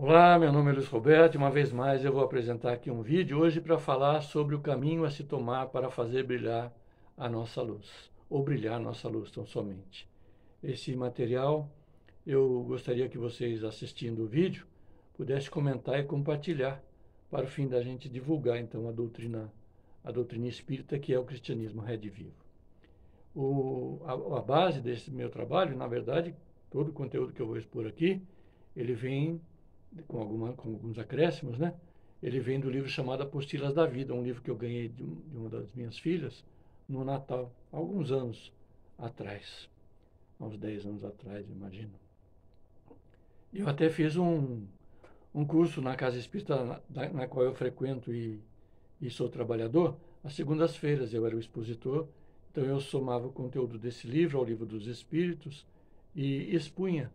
Olá, meu nome é Luiz Roberto e uma vez mais eu vou apresentar aqui um vídeo hoje para falar sobre o caminho a se tomar para fazer brilhar a nossa luz, ou brilhar a nossa luz tão somente. Esse material eu gostaria que vocês assistindo o vídeo pudessem comentar e compartilhar para o fim da gente divulgar então a doutrina espírita que é o cristianismo redivivo. A base desse meu trabalho, na verdade, todo o conteúdo que eu vou expor aqui, ele vem com alguns acréscimos, né? Ele vem do livro chamado Apostilas da Vida, um livro que eu ganhei de uma das minhas filhas no Natal, há alguns anos atrás, há uns 10 anos atrás, imagino. Eu até fiz um curso na Casa Espírita na qual eu frequento e sou trabalhador, às segundas-feiras eu era o expositor, então eu somava o conteúdo desse livro ao livro dos Espíritos e expunha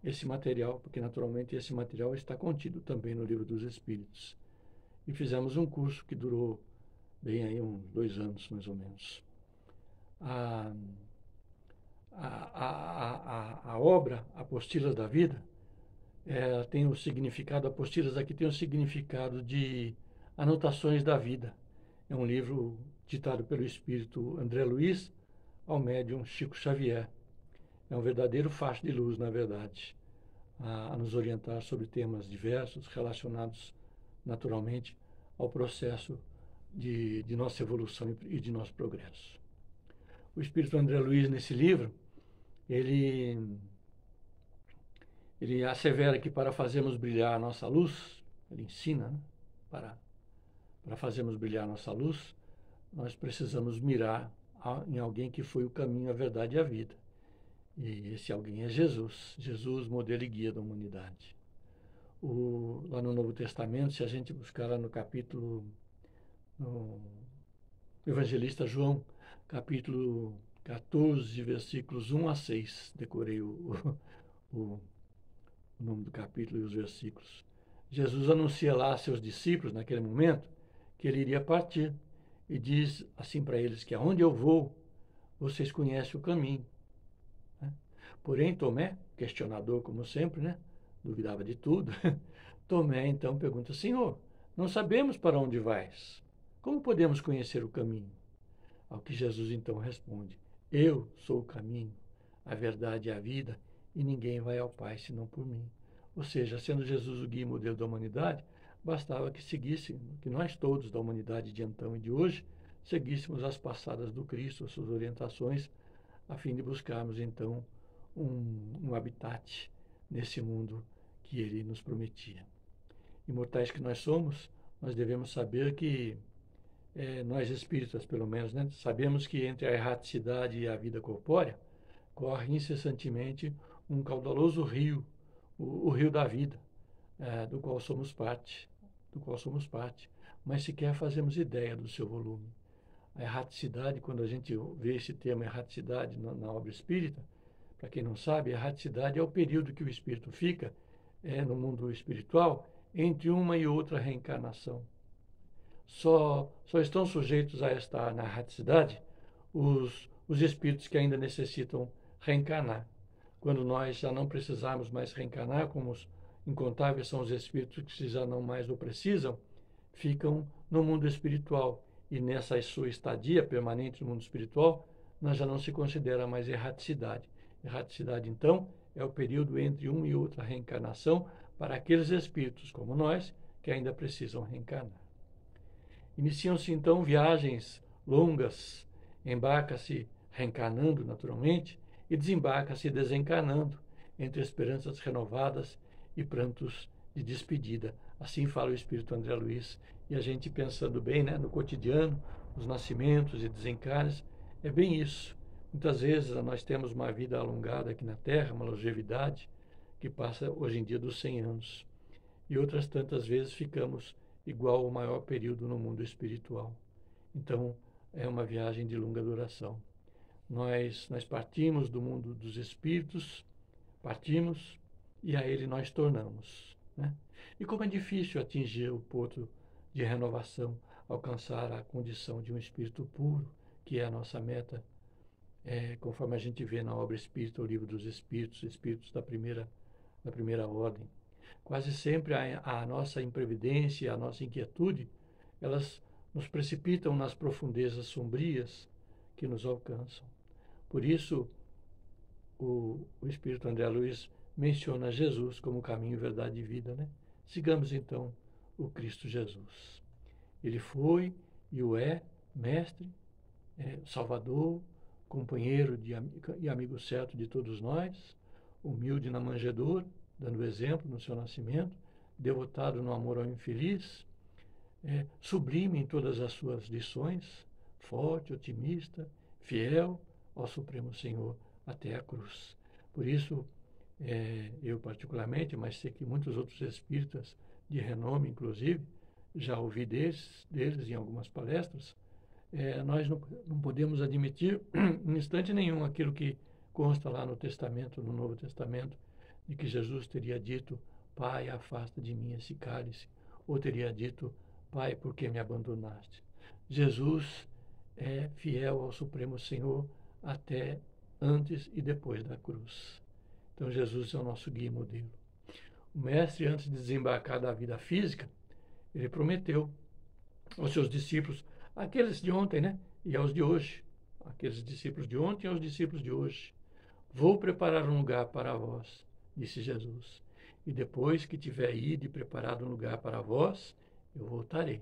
esse material, porque naturalmente esse material está contido também no livro dos Espíritos. E fizemos um curso que durou bem aí uns 2 anos, mais ou menos. A, a obra Apostilas da Vida tem o significado, Apostilas aqui tem o significado de anotações da vida. É um livro ditado pelo espírito André Luiz ao médium Chico Xavier. É um verdadeiro facho de luz, na verdade, a nos orientar sobre temas diversos relacionados naturalmente ao processo de nossa evolução e de nosso progresso. O espírito André Luiz, nesse livro, ele, ele assevera que para fazermos brilhar a nossa luz, ele ensina, né? Para fazermos brilhar a nossa luz, nós precisamos mirar em alguém que foi o caminho, a verdade e a vida. E esse alguém é Jesus, Jesus, modelo e guia da humanidade. Lá no Novo Testamento, se a gente buscar lá no capítulo, no Evangelista João, capítulo 14, versículos 1 a 6, decorei o nome do capítulo e os versículos. Jesus anuncia lá a seus discípulos, naquele momento, que ele iria partir e diz assim para eles que aonde eu vou, vocês conhecem o caminho. Né? Porém, Tomé, questionador como sempre, né? Duvidava de tudo. Tomé então pergunta: Senhor, não sabemos para onde vais. Como podemos conhecer o caminho? Ao que Jesus então responde: Eu sou o caminho, a verdade e a vida, e ninguém vai ao Pai senão por mim. Ou seja, sendo Jesus o guia e modelo da humanidade, bastava que seguíssemos, que nós todos da humanidade de então e de hoje, seguíssemos as passadas do Cristo, as suas orientações, a fim de buscarmos então um habitat nesse mundo que ele nos prometia. Imortais que nós somos, nós devemos saber que nós espíritas, pelo menos, né, sabemos que entre a erraticidade e a vida corpórea corre incessantemente um caudaloso rio, o rio da vida, do qual somos parte, mas sequer fazemos ideia do seu volume. A erraticidade, quando a gente vê esse termo erraticidade na obra espírita, para quem não sabe, a erraticidade é o período que o espírito fica no mundo espiritual entre uma e outra reencarnação. Só estão sujeitos a esta erraticidade os espíritos que ainda necessitam reencarnar. Quando nós já não precisarmos mais reencarnar, como os incontáveis são os espíritos que já não mais o precisam, ficam no mundo espiritual. E nessa sua estadia permanente no mundo espiritual, nós já não se considera mais erraticidade. Erraticidade, então, é o período entre uma e outra reencarnação para aqueles espíritos como nós que ainda precisam reencarnar. Iniciam-se então viagens longas, embarca-se reencarnando naturalmente e desembarca-se desencarnando, entre esperanças renovadas e prantos de despedida. Assim fala o espírito André Luiz. E a gente pensando bem, né, no cotidiano, os nascimentos e desencarnes, é bem isso. Muitas vezes nós temos uma vida alongada aqui na Terra, uma longevidade que passa hoje em dia dos 100 anos. E outras tantas vezes ficamos igual ao maior período no mundo espiritual. Então, é uma viagem de longa duração. Nós partimos do mundo dos espíritos, partimos e a ele nós tornamos. Né? E como é difícil atingir o ponto de renovação, alcançar a condição de um espírito puro, que é a nossa meta, conforme a gente vê na obra Espírita, o livro dos Espíritos, Espíritos da primeira ordem. Quase sempre a nossa imprevidência, a nossa inquietude, elas nos precipitam nas profundezas sombrias que nos alcançam. Por isso, o Espírito André Luiz menciona Jesus como caminho, verdade e vida, né? Sigamos então o Cristo Jesus. Ele foi e o é mestre, salvador, companheiro e amigo certo de todos nós, humilde na manjedoura, dando exemplo no seu nascimento, devotado no amor ao infeliz, sublime em todas as suas lições, forte, otimista, fiel ao Supremo Senhor até a cruz. Por isso, eu particularmente, mas sei que muitos outros espíritas de renome, inclusive, já ouvi deles em algumas palestras, nós não podemos admitir em instante nenhum aquilo que consta lá no Testamento, no Novo Testamento, de que Jesus teria dito: Pai, afasta de mim esse cálice, ou teria dito: Pai, por que me abandonaste? Jesus é fiel ao Supremo Senhor até antes e depois da cruz. Então Jesus é o nosso guia e modelo. O mestre, antes de desembarcar da vida física, ele prometeu aos seus discípulos, aqueles de ontem, né? E aos de hoje, aqueles discípulos de ontem e aos discípulos de hoje: vou preparar um lugar para vós, disse Jesus. E depois que tiver ido e preparado um lugar para vós, eu voltarei.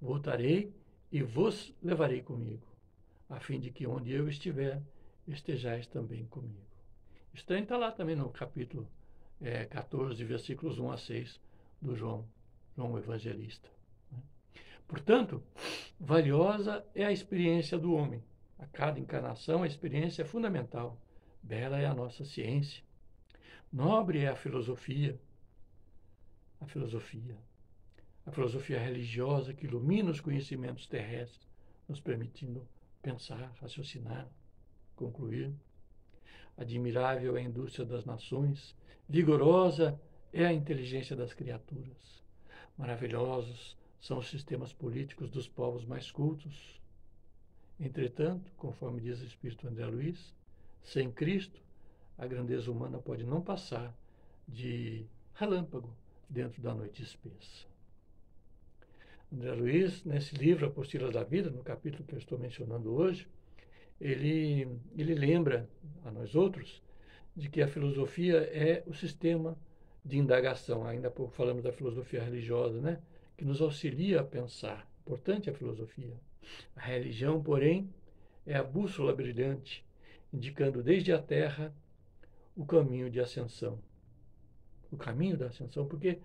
Voltarei e vos levarei comigo, a fim de que onde eu estiver, estejais também comigo. Isso está lá também no capítulo 14, versículos 1 a 6 do João Evangelista. Portanto, valiosa é a experiência do homem. A cada encarnação, a experiência é fundamental. Bela é a nossa ciência. Nobre é a filosofia. A filosofia religiosa que ilumina os conhecimentos terrestres, nos permitindo pensar, raciocinar, concluir. Admirável é a indústria das nações. Vigorosa é a inteligência das criaturas. Maravilhosos são os sistemas políticos dos povos mais cultos. Entretanto, conforme diz o Espírito André Luiz, sem Cristo, a grandeza humana pode não passar de relâmpago dentro da noite espessa. André Luiz, nesse livro Apostilas da Vida, no capítulo que eu estou mencionando hoje, ele lembra a nós outros de que a filosofia é o sistema de indagação. Ainda há pouco falamos da filosofia religiosa, né? Que nos auxilia a pensar. Importante a filosofia. A religião, porém, é a bússola brilhante, indicando desde a terra o caminho de ascensão. O caminho da ascensão, porque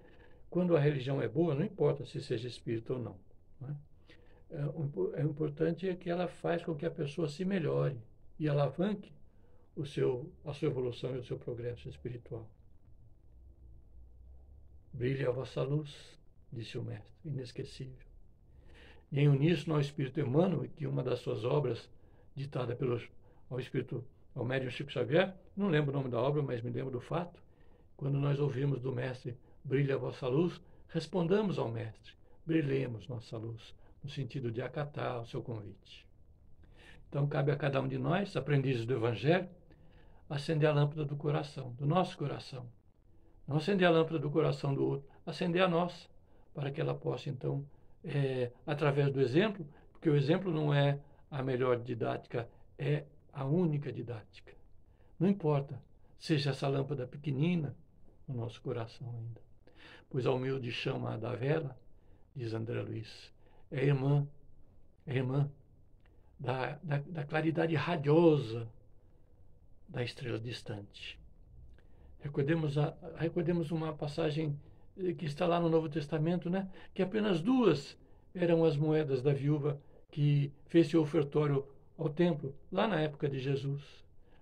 quando a religião é boa, não importa se seja espírita ou não. O importante é que ela faz com que a pessoa se melhore e alavanque a sua evolução e o seu progresso espiritual. Brilhe a vossa luz, disse o Mestre, inesquecível. E em uníssono ao Espírito Emmanuel, que uma das suas obras, ditada ao médium Chico Xavier, não lembro o nome da obra, mas me lembro do fato, quando nós ouvimos do Mestre: brilhe a vossa luz, respondamos ao Mestre: brilhemos nossa luz, no sentido de acatar o seu convite. Então, cabe a cada um de nós, aprendizes do Evangelho, acender a lâmpada do coração, do nosso coração. Não acender a lâmpada do coração do outro, acender a nossa, para que ela possa, então, através do exemplo, porque o exemplo não é a melhor didática, é a única didática. Não importa, seja essa lâmpada pequenina no nosso coração ainda. Pois a humilde chama da vela, diz André Luiz, é irmã da claridade radiosa da estrela distante. Recordemos uma passagem que está lá no Novo Testamento, né? Que apenas 2 eram as moedas da viúva que fez seu ofertório ao templo, lá na época de Jesus.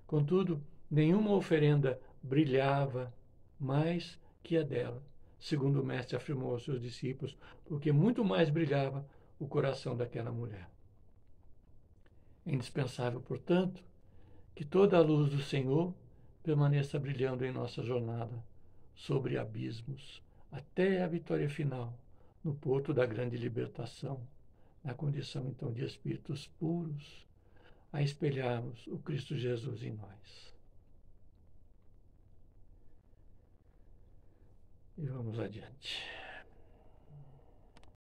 Contudo, nenhuma oferenda brilhava mais que a dela, segundo o Mestre afirmou aos seus discípulos, porque muito mais brilhava o coração daquela mulher. É indispensável, portanto, que toda a luz do Senhor permaneça brilhando em nossa jornada sobre abismos, até a vitória final, no porto da grande libertação, na condição então de espíritos puros, a espelharmos o Cristo Jesus em nós. E vamos adiante.